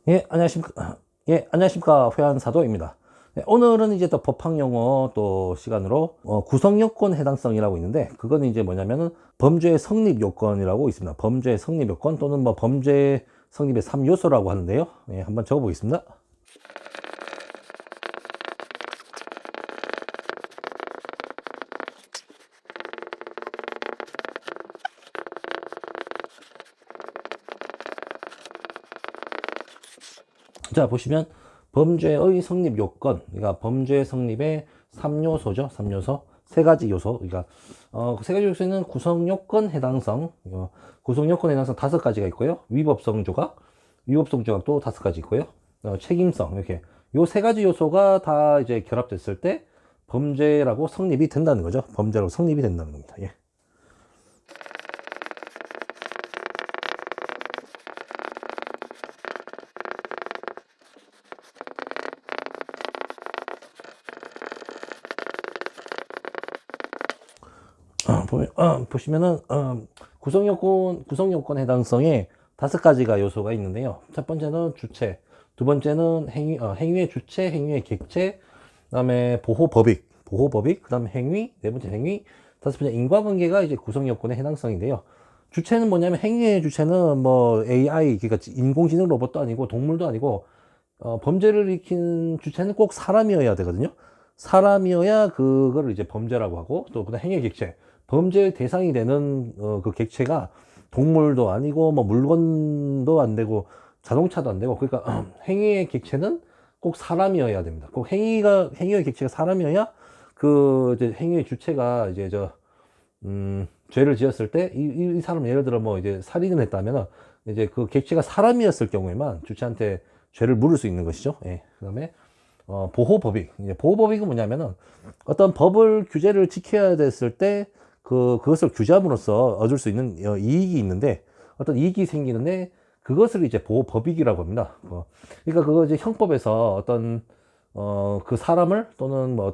예, 안녕하십니까. 예, 안녕하십니까. 회한사도입니다. 예, 오늘은 이제 또 법학용어 또 시간으로 구성요건 해당성이라고 있는데, 그건 이제 뭐냐면은 범죄 성립 요건이라고 있습니다. 범죄 성립 요건 또는 뭐 범죄 성립의 3요소라고 하는데요. 예, 한번 적어보겠습니다. 자, 보시면 범죄의 성립 요건, 그러니까 범죄 성립의 3요소죠. 3요소. 세 가지 요소. 그러니까 세 가지 요소는 구성 요건 해당성, 구성 요건 해당성 5가지가 있고요. 위법성 조각, 위법성 조각도 5가지 있고요. 책임성 이렇게 요 세 가지 요소가 다 이제 결합됐을 때 범죄라고 성립이 된다는 거죠. 범죄라고 성립이 된다는 겁니다. 예. 보시면은 구성요건 해당성에 5가지가 요소가 있는데요. 첫 번째는 주체, 두 번째는 행위의 주체, 행위의 객체, 그다음에 보호법익, 그다음에 행위, 네 번째 행위, 다섯 번째 인과관계가 이제 구성요건의 해당성인데요. 주체는 뭐냐면 행위의 주체는 뭐 AI, 그러니까 인공지능 로봇도 아니고 동물도 아니고 범죄를 일으킨 주체는 꼭 사람이어야 되거든요. 사람이어야 그거를 이제 범죄라고 하고, 또 그다음 행위 객체, 범죄의 대상이 되는 그 객체가 동물도 아니고 뭐 물건도 안 되고 자동차도 안 되고, 그러니까 행위의 객체는 꼭 사람이어야 됩니다. 꼭 행위의 객체가 사람이어야 그 이제 행위의 주체가 이제 죄를 지었을 때 이 사람 예를 들어 뭐 이제 살인을 했다면은 이제 그 객체가 사람이었을 경우에만 주체한테 죄를 물을 수 있는 것이죠. 예. 그다음에 보호법익. 이제 보호법익은 뭐냐면은 어떤 법을 규제를 지켜야 됐을 때 그것을 규제함으로써 얻을 수 있는 이익이 있는데, 어떤 이익이 생기는데 그것을 이제 보호법익이라고 합니다. 그러니까 그거 이제 형법에서 어떤 그 사람을 또는 뭐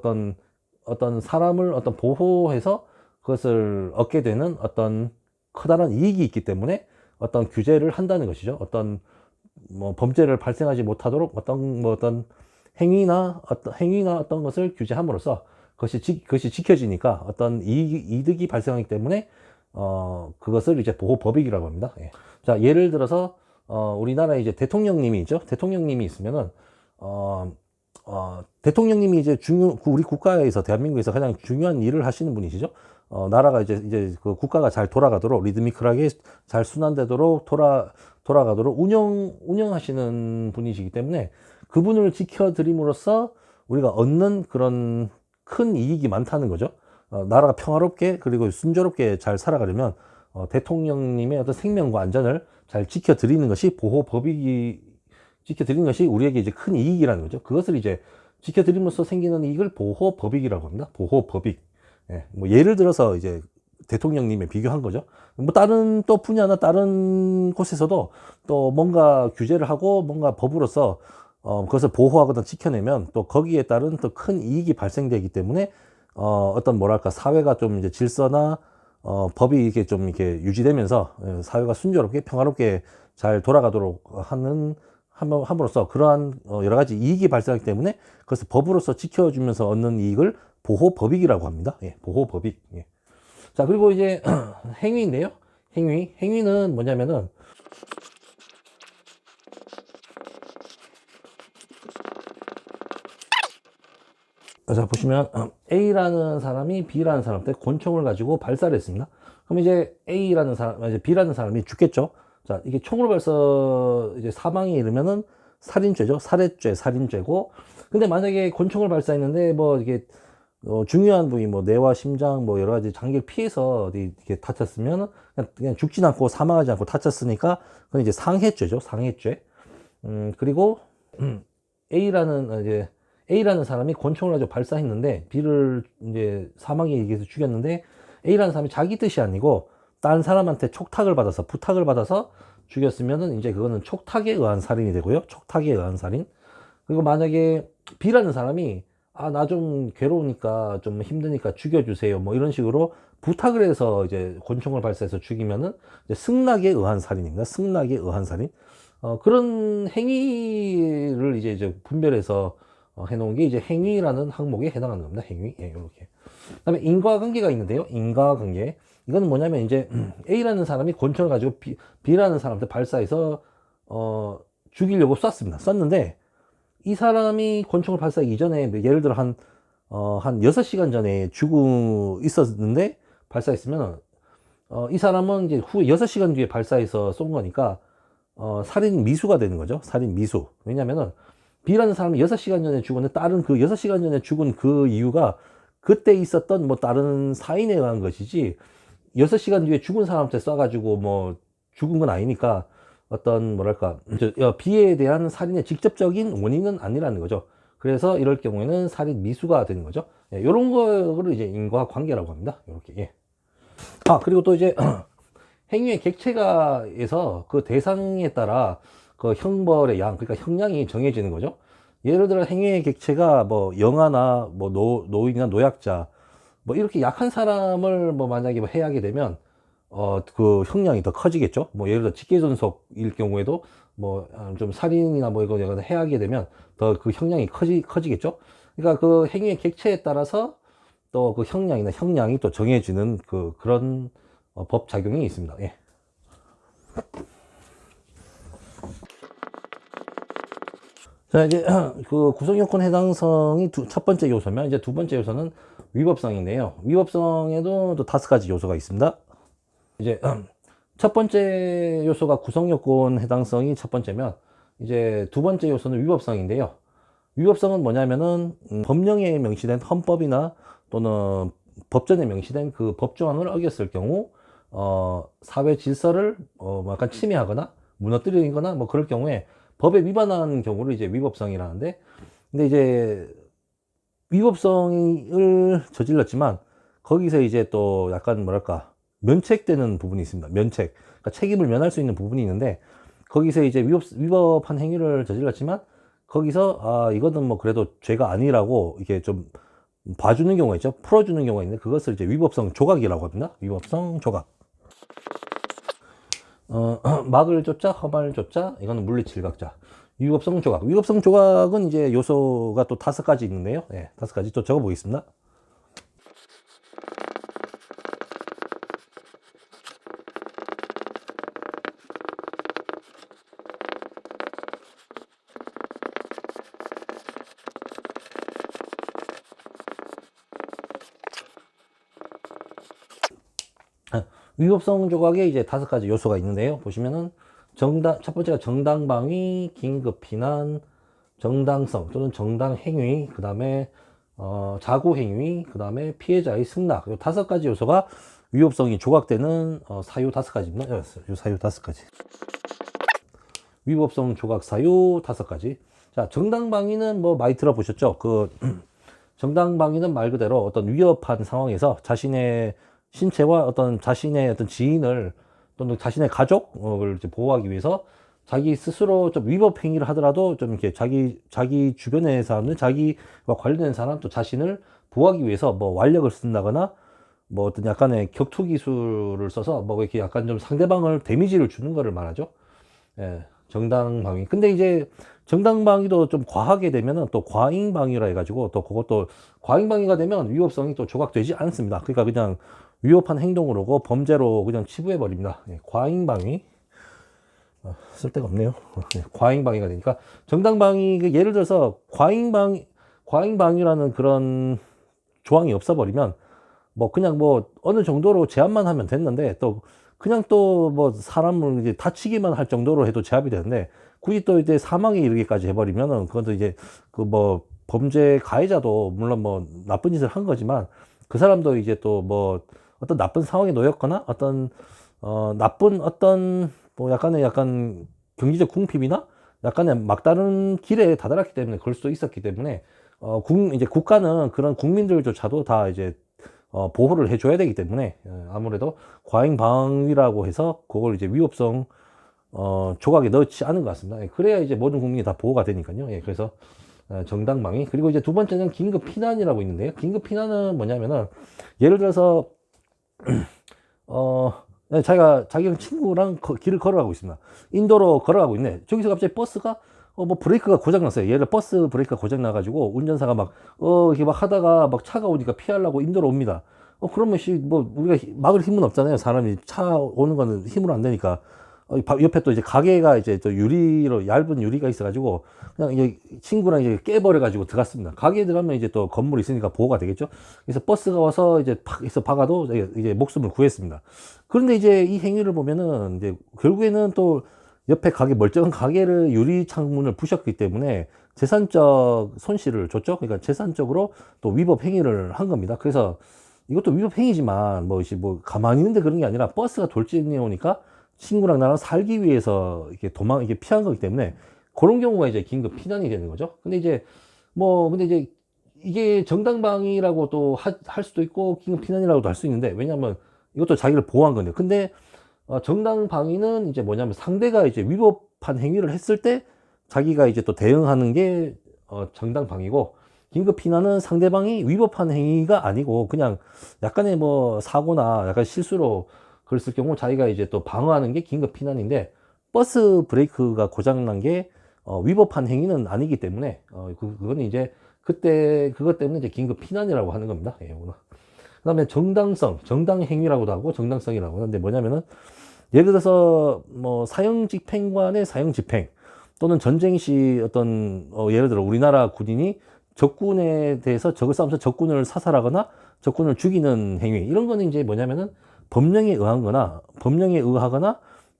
어떤 사람을 보호해서 그것을 얻게 되는 어떤 커다란 이익이 있기 때문에 어떤 규제를 한다는 것이죠. 어떤 뭐 범죄를 발생하지 못하도록 어떤 행위나 어떤 것을 규제함으로써 그것이 지켜지니까 어떤 이득이 발생하기 때문에 그것을 이제 보호법익이라고 합니다. 예. 자, 예를 들어서 우리나라에 이제 대통령님이 있죠. 대통령님이 있으면은 대통령님이 이제 우리 국가에서, 대한민국에서 가장 중요한 일을 하시는 분이시죠. 나라가 이제 그 국가가 잘 돌아가도록, 리드미컬하게 잘 순환되도록 돌아가도록 운영하시는 분이시기 때문에 그분을 지켜드림으로써 우리가 얻는 그런 큰 이익이 많다는 거죠. 나라가 평화롭게 그리고 순조롭게 잘 살아가려면 대통령님의 어떤 생명과 안전을 잘 지켜드리는 것이 지켜드리는 것이 우리에게 이제 큰 이익이라는 거죠. 그것을 이제 지켜드림으로써 생기는 이익을 보호법익이라고 합니다. 보호법익. 예, 뭐 예를 들어서 이제 대통령님에 비교한 거죠. 뭐 다른 또 분야나 다른 곳에서도 또 뭔가 규제를 하고 뭔가 법으로서 그것을 보호하거나 지켜내면 또 거기에 따른 또 큰 이익이 발생되기 때문에 어떤 뭐랄까 사회가 좀 이제 질서나 법이 이렇게 좀 이렇게 유지되면서 사회가 순조롭게 평화롭게 잘 돌아가도록 함으로써 그러한 여러 가지 이익이 발생하기 때문에 그것을 법으로서 지켜주면서 얻는 이익을 보호법익이라고 합니다. 예, 보호법익. 예. 자, 그리고 이제 행위인데요. 행위는 뭐냐면은 자, 보시면 A라는 사람이 B라는 사람한테 권총을 가지고 발사를 했습니다. 그럼 이제 B라는 사람이 죽겠죠. 자, 이게 총으로 이제 사망에 이르면은 살인죄죠. 살인죄고. 근데 만약에 권총을 발사했는데 뭐 이게 중요한 부위, 뭐 뇌와 심장, 뭐 여러 가지 장기를 피해서 이렇게 다쳤으면 그냥 죽진 않고 사망하지 않고 다쳤으니까 그건 이제 상해죄죠. 상해죄. 그리고 A라는 사람이 권총을 가지고 발사했는데 B를 이제 사망에 의해서 죽였는데, A라는 사람이 자기 뜻이 아니고 다른 사람한테 부탁을 받아서 죽였으면은 이제 그거는 촉탁에 의한 살인이 되고요. 촉탁에 의한 살인. 그리고 만약에 B라는 사람이 나 좀 괴로우니까 좀 힘드니까 죽여주세요, 뭐 이런 식으로 부탁을 해서 이제 권총을 발사해서 죽이면은 이제 승낙에 의한 살인입니다. 승낙에 의한 살인. 그런 행위를 이제 분별해서 해놓은 게 이제 행위라는 항목에 해당하는 겁니다. 행위. 예, 이렇게. 그다음에 인과관계가 있는데요. 인과관계. 이거는 뭐냐면 이제 A라는 사람이 권총을 가지고 B라는 사람한테 발사해서 죽이려고 쐈습니다. 쐈는데 이 사람이 권총을 발사하기 이전에 예를 들어 한 6시간 전에 죽고 있었는데 발사했으면 이 사람은 이제 후에 6시간 뒤에 발사해서 쏜 거니까 살인 미수가 되는 거죠. 살인 미수. 왜냐면은 B라는 사람이 6시간 전에 죽었는데 다른 그 6시간 전에 죽은 그 이유가 그때 있었던 뭐 다른 사인에 의한 것이지 6시간 뒤에 죽은 사람한테 쏴가지고 뭐 죽은 건 아니니까 어떤 뭐랄까 B에 대한 살인의 직접적인 원인은 아니라는 거죠. 그래서 이럴 경우에는 살인 미수가 되는 거죠. 예, 이런 거를 이제 인과관계라고 합니다. 이렇게. 예. 그리고 또 이제 행위의 객체가에서 그 대상에 따라 그 형벌의 양, 그러니까 형량이 정해지는 거죠. 예를 들어 행위의 객체가 뭐 영아나 뭐 노인이나 노약자 뭐 이렇게 약한 사람을 뭐 만약에 뭐 해하게 되면 그 형량이 더 커지겠죠. 뭐 예를 들어 직계존속일 경우에도 뭐 좀 살인이나 뭐 이거 해하게 되면 더 그 형량이 커지겠죠. 그러니까 그 행위의 객체에 따라서 또 그 형량이 또 정해지는 그런 법 작용이 있습니다. 예. 자, 이제 그 구성요건 해당성이 첫 번째 요소면 이제 두 번째 요소는 위법성인데요. 위법성에도 또 5가지 요소가 있습니다. 이제 첫 번째 요소가 구성요건 해당성이 첫 번째면 이제 두 번째 요소는 위법성인데요. 위법성은 뭐냐면은 법령에 명시된 헌법이나 또는 법전에 명시된 그 법조항을 어겼을 경우 사회 질서를 약간 침해하거나 무너뜨리거나 뭐 그럴 경우에 법에 위반한 경우를 이제 위법성이라는데, 근데 이제 위법성을 저질렀지만 거기서 이제 또 약간 뭐랄까 면책되는 부분이 있습니다. 면책. 그러니까 책임을 면할 수 있는 부분이 있는데 거기서 이제 위법한 행위를 저질렀지만 거기서 이거는 뭐 그래도 죄가 아니라고 이게 좀 봐주는 경우가 있죠. 풀어주는 경우가 있는데 그것을 이제 위법성 조각이라고 합니다. 위법성 조각. 막을 조자, 험할 조자, 이거는 물리칠각자. 위법성 조각. 위법성 조각은 이제 요소가 또 5가지 있는데요. 네, 5가지 또 적어보겠습니다. 위법성 조각에 이제 5가지 요소가 있는데요. 보시면은 첫 번째가 정당방위, 긴급피난, 정당성 또는 정당행위, 그 다음에 자구행위, 그 다음에 피해자의 승낙. 이 5가지 요소가 위법성이 조각되는 사유 5가지입니다. 요 사유 5가지. 위법성 조각 사유 5가지. 자, 정당방위는 뭐 많이 들어보셨죠? 정당방위는 말 그대로 어떤 위협한 상황에서 자신의 신체와 자신의 어떤 지인을 또는 자신의 가족을 이제 보호하기 위해서 자기 스스로 좀 위법 행위를 하더라도 좀 이렇게 자기 주변의 사람들, 자기와 관련된 사람 또 자신을 보호하기 위해서 뭐 완력을 쓴다거나 뭐 어떤 약간의 격투 기술을 써서 뭐 이렇게 약간 좀 상대방을 데미지를 주는 거를 말하죠. 예, 정당방위. 근데 이제 정당방위도 좀 과하게 되면은 또 과잉방위라 해가지고 또 그것도 과잉방위가 되면 위법성이 또 조각되지 않습니다. 그러니까 그냥 위협한 행동으로 범죄로 그냥 치부해버립니다. 예, 과잉방위. 쓸데가 없네요. 과잉방위가 되니까. 정당방위, 예를 들어서 과잉방위라는 그런 조항이 없어버리면 뭐 그냥 뭐 어느 정도로 제압만 하면 됐는데 또 그냥 또 뭐 사람을 이제 다치기만 할 정도로 해도 제압이 되는데 굳이 또 이제 사망에 이르기까지 해버리면은 그것도 이제 그 뭐 범죄 가해자도 물론 뭐 나쁜 짓을 한 거지만 그 사람도 이제 또 뭐 어떤 나쁜 상황에 놓였거나 나쁜 뭐 약간 경제적 궁핍이나 약간의 막다른 길에 다다랐기 때문에 그럴 수도 있었기 때문에 이제 국가는 그런 국민들조차도 다 이제 보호를 해줘야 되기 때문에 아무래도 과잉방위라고 해서 그걸 이제 위법성 조각에 넣지 않은 것 같습니다. 예, 그래야 이제 모든 국민이 다 보호가 되니까요. 예, 그래서 정당방위. 그리고 이제 두 번째는 긴급피난이라고 있는데요. 긴급피난은 뭐냐면은 예를 들어서 자기랑 친구랑 길을 걸어가고 있습니다. 인도로 걸어가고 있네. 저기서 갑자기 버스가 뭐 브레이크가 고장 났어요. 얘를 버스 브레이크가 고장 나가지고 운전사가 막 이렇게 막 하다가 막 차가 오니까 피하려고 인도로 옵니다. 그러면 뭐 우리가 막을 힘은 없잖아요. 사람이 차 오는 거는 힘으로 안 되니까. 옆에 또 이제 가게가 이제 또 유리로 얇은 유리가 있어가지고 그냥 이제 친구랑 이제 깨버려가지고 들어갔습니다. 가게에 들어가면 이제 또 건물이 있으니까 보호가 되겠죠. 그래서 버스가 와서 이제 팍 해서 박아도 이제 목숨을 구했습니다. 그런데 이제 이 행위를 보면은 이제 결국에는 또 옆에 가게 멀쩡한 가게를 유리 창문을 부셨기 때문에 재산적 손실을 줬죠. 그러니까 재산적으로 또 위법 행위를 한 겁니다. 그래서 이것도 위법 행위지만 뭐 가만히 있는데 그런 게 아니라 버스가 돌진해 오니까 친구랑 나랑 살기 위해서 이렇게 피한 거기 때문에 그런 경우가 이제 긴급 피난이 되는 거죠. 근데 이제 이게 정당방위라고 또 할 수도 있고 긴급 피난이라고도 할 수 있는데, 왜냐하면 이것도 자기를 보호한 건데, 근데 정당방위는 이제 뭐냐면 상대가 이제 위법한 행위를 했을 때 자기가 이제 또 대응하는 게 정당방위고, 긴급 피난은 상대방이 위법한 행위가 아니고 그냥 약간의 뭐 사고나 약간 실수로 그랬을 경우 자기가 이제 또 방어하는 게 긴급 피난인데, 버스 브레이크가 고장난 게 위법한 행위는 아니기 때문에 그거는 이제 그때 그것 때문에 이제 긴급 피난이라고 하는 겁니다. 예, 그다음에 정당성, 정당 행위라고도 하고 정당성이라고 하는데, 뭐냐면은 예를 들어서 뭐 사형 집행관의 사형 집행, 또는 전쟁 시 어떤 예를 들어 우리나라 군인이 적군에 대해서 적을 싸움에서 적군을 사살하거나 적군을 죽이는 행위, 이런 거는 이제 뭐냐면은 법령에 의하거나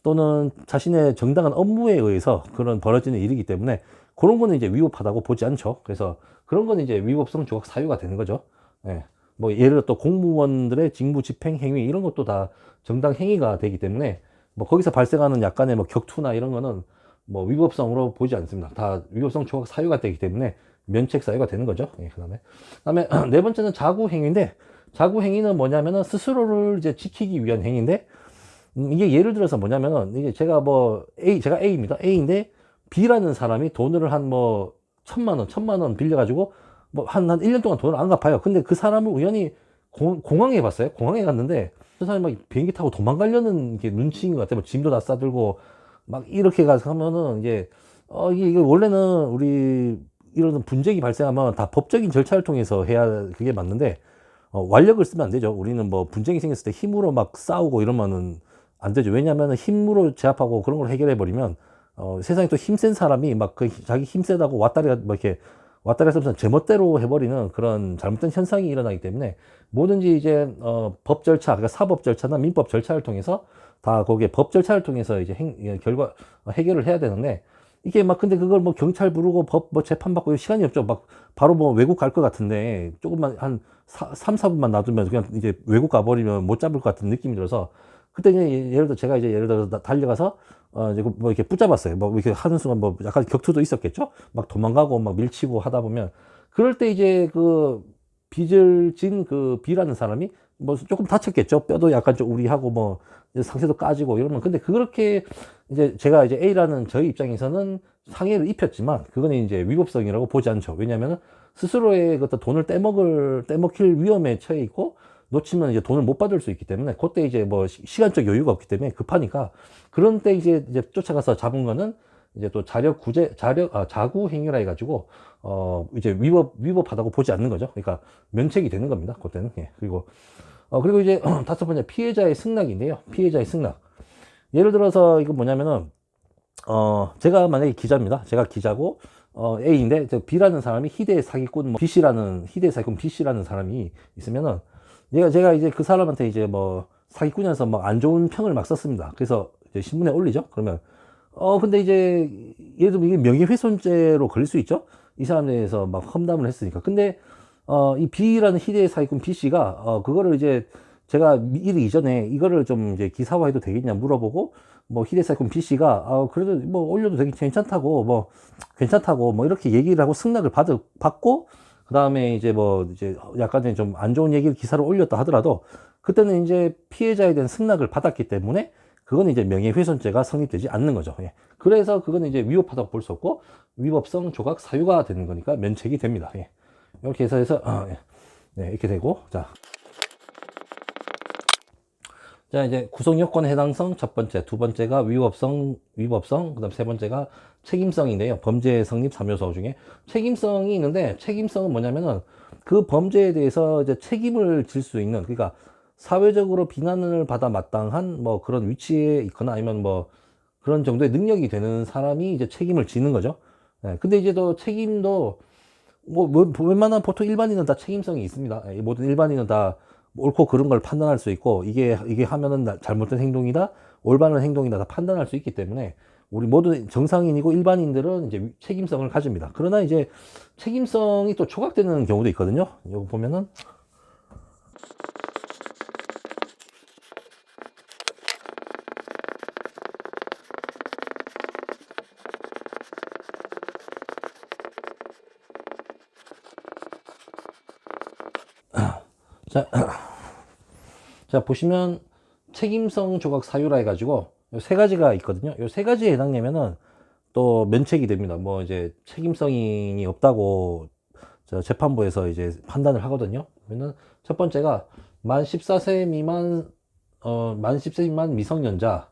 또는 자신의 정당한 업무에 의해서 그런 벌어지는 일이기 때문에 그런 거는 이제 위법하다고 보지 않죠. 그래서 그런 거는 이제 위법성 조각 사유가 되는 거죠. 예. 뭐 예를 들어 또 공무원들의 직무 집행 행위, 이런 것도 다 정당 행위가 되기 때문에 뭐 거기서 발생하는 약간의 뭐 격투나 이런 거는 뭐 위법성으로 보지 않습니다. 다 위법성 조각 사유가 되기 때문에 면책 사유가 되는 거죠. 예, 그다음에 네 번째는 자구 행위인데, 자구 행위는 뭐냐면은 스스로를 이제 지키기 위한 행위인데, 이게 예를 들어서 뭐냐면은 이게 제가 A입니다. A인데 B라는 사람이 돈을 한 뭐 천만 원 빌려가지고 뭐 한 1년 동안 돈을 안 갚아요. 근데 그 사람을 우연히 공항에 봤어요. 공항에 갔는데 그 사람이 막 비행기 타고 도망가려는 게 눈치인 것 같아요. 뭐 짐도 다 싸들고 막 이렇게 가서 하면은 이게 원래는 우리 이런 분쟁이 발생하면 다 법적인 절차를 통해서 해야 그게 맞는데, 완력을 쓰면 안 되죠. 우리는 뭐 분쟁이 생겼을 때 힘으로 막 싸우고 이러면은 안 되죠. 왜냐하면 힘으로 제압하고 그런 걸 해결해 버리면 세상에 또 힘센 사람이 막 자기 힘세다고 왔다리 갔다 제멋대로 해버리는 그런 잘못된 현상이 일어나기 때문에, 뭐든지 이제 법 절차, 그러니까 사법 절차나 민법 절차를 통해서 다 거기에 법 절차를 통해서 이제 해결을 해야 되는데, 이게 막 근데 그걸 뭐 경찰 부르고 재판 받고 시간이 없죠. 막 바로 뭐 외국 갈 것 같은데 조금만 한 3, 4분만 놔두면 그냥 이제 외국 가버리면 못 잡을 것 같은 느낌이 들어서, 그때 이제 예를 들어 달려가서 이제 뭐 이렇게 붙잡았어요. 뭐 이렇게 하는 순간 뭐 약간 격투도 있었겠죠. 막 도망가고 막 밀치고 하다 보면, 그럴 때 이제 그 빚을 진 그 B라는 사람이 뭐 조금 다쳤겠죠. 뼈도 약간 좀 우리하고 뭐 상체도 까지고 이러면, 근데 그렇게 이제 제가 이제 A라는 저희 입장에서는 상해를 입혔지만 그거는 이제 위법성이라고 보지 않죠. 왜냐하면 스스로의 어떤 돈을 떼먹힐 위험에 처해 있고, 놓치면 이제 돈을 못 받을 수 있기 때문에 그때 이제 뭐 시간적 여유가 없기 때문에 급하니까, 그런 때 이제 쫓아가서 잡은 거는 이제 또 자구 행위라 해가지고 이제 위법하다고 보지 않는 거죠. 그러니까 면책이 되는 겁니다. 그때는. 예. 그리고 이제 다섯 번째, 피해자의 승낙인데요. 피해자의 승낙. 예를 들어서 이거 뭐냐면은 제가 만약에 기자입니다. 제가 기자고 A인데 B라는 사람이 희대의 사기꾼 희대의 사기꾼 B씨라는 사람이 있으면은, 제가 이제 그 사람한테 이제 뭐 사기꾼이라서 막 안 좋은 평을 막 썼습니다. 그래서 이제 신문에 올리죠. 그러면 근데 이제 예를 들면 이게 명예훼손죄로 걸릴 수 있죠. 이 사람에 대해서 막 험담을 했으니까. 근데 이 B라는 희대의 사기꾼 B씨가 그거를 이제 제가 일 이전에 이거를 좀 이제 기사화해도 되겠냐 물어보고, 뭐 희대의 사기꾼 B씨가 그래도 뭐 올려도 되게 괜찮다고 뭐 이렇게 얘기를 하고 승낙을 받고, 그 다음에 이제 뭐 이제 약간의 좀 안 좋은 얘기를 기사로 올렸다 하더라도 그때는 이제 피해자에 대한 승낙을 받았기 때문에 그건 이제 명예훼손죄가 성립되지 않는 거죠. 예. 그래서 그거는 이제 위법하다고 볼 수 없고 위법성 조각 사유가 되는 거니까 면책이 됩니다. 예. 이렇게 해서 예. 네, 이렇게 되고, 자 자, 이제 구성 요건의 해당성 첫 번째, 두 번째가 위법성, 그다음 세 번째가 책임성인데요. 범죄 성립 3요소 중에 책임성이 있는데, 책임성은 뭐냐면은 그 범죄에 대해서 이제 책임을 질 수 있는, 그러니까 사회적으로 비난을 받아 마땅한 뭐 그런 위치에 있거나 아니면 뭐 그런 정도의 능력이 되는 사람이 이제 책임을 지는 거죠. 예, 근데 이제 또 책임도 뭐 웬만한 보통 일반인은 다 책임성이 있습니다. 예, 모든 일반인은 다 옳고 그른 걸 판단할 수 있고, 이게 하면은 잘못된 행동이다, 올바른 행동이다, 다 판단할 수 있기 때문에 우리 모든 정상인이고 일반인들은 이제 책임성을 가집니다. 그러나 이제 책임성이 또 조각되는 경우도 있거든요. 이거 보면은 자, 자 보시면 책임성 조각 사유라 해가지고 요 세 가지가 있거든요. 요 세 가지에 해당되면은 또 면책이 됩니다. 뭐 이제 책임성이 없다고 저 재판부에서 이제 판단을 하거든요. 그러면 첫 번째가 만 14세 미만 만 10세 미만 미성년자,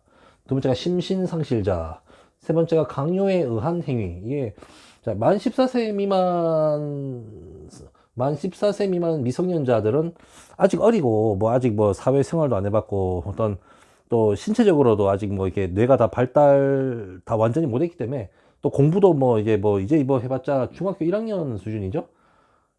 두 번째가 심신상실자, 세 번째가 강요에 의한 행위. 이게 자, 만 14세 미만 미성년자들은 아직 어리고 뭐 아직 뭐 사회생활도 안 해봤고 어떤 또 신체적으로도 아직 뭐 이렇게 뇌가 다 발달 다 완전히 못했기 때문에 또 공부도 뭐 이제 해봤자 중학교 1학년 수준이죠.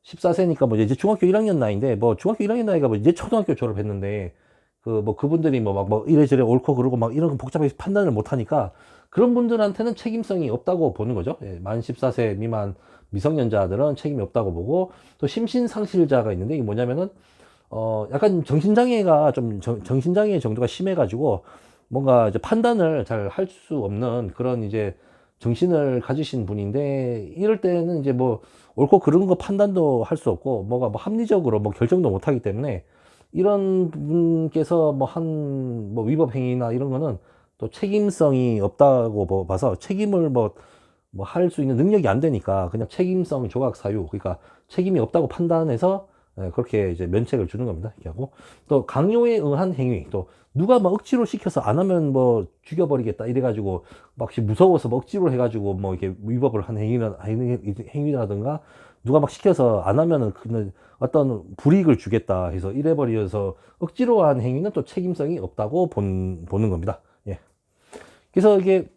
14세니까 뭐 이제 중학교 1학년 나이인데 뭐 중학교 1학년 나이가 뭐 이제 초등학교 졸업했는데 그 뭐 그분들이 뭐 막 뭐 이래저래 옳고 그르고 막 이런 거 복잡하게 판단을 못 하니까 그런 분들한테는 책임성이 없다고 보는 거죠. 예, 만 14세 미만 미성년자들은 책임이 없다고 보고, 또 심신상실자가 있는데 이게 뭐냐면은 약간 정신장애가 좀 정신장애 정도가 심해가지고 뭔가 이제 판단을 잘 할 수 없는 그런 이제 정신을 가지신 분인데, 이럴 때는 이제 뭐 옳고 그른 거 판단도 할 수 없고 뭐가 뭐 합리적으로 뭐 결정도 못 하기 때문에 이런 분께서 뭐 위법 행위나 이런 거는 또 책임성이 없다고 봐서 책임을 뭐 할 수 있는 능력이 안 되니까 그냥 책임성 조각 사유, 그러니까 책임이 없다고 판단해서 그렇게 이제 면책을 주는 겁니다. 이렇게 하고, 또 강요에 의한 행위, 또 누가 막 억지로 시켜서 안 하면 뭐 죽여버리겠다 이래가지고 막 무서워서 막 억지로 해가지고 뭐 이렇게 위법을 한 행위라든가 누가 막 시켜서 안 하면은 어떤 불이익을 주겠다 해서 이래버려서 억지로 한 행위는 또 책임성이 없다고 보는 겁니다. 예. 그래서 이게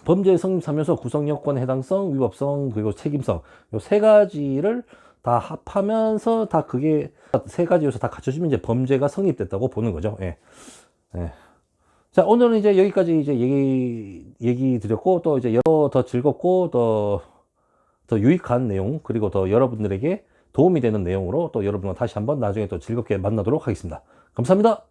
범죄 성립하면서 구성 요건, 해당성, 위법성, 그리고 책임성, 요 세 가지를 다 합하면서 다 그게 세 가지 요소 다 갖춰지면 이제 범죄가 성립됐다고 보는 거죠. 예. 예. 자, 오늘은 이제 여기까지 이제 얘기 드렸고, 또 이제 더 즐겁고 더 유익한 내용, 그리고 더 여러분들에게 도움이 되는 내용으로 또 여러분과 다시 한번 나중에 또 즐겁게 만나도록 하겠습니다. 감사합니다.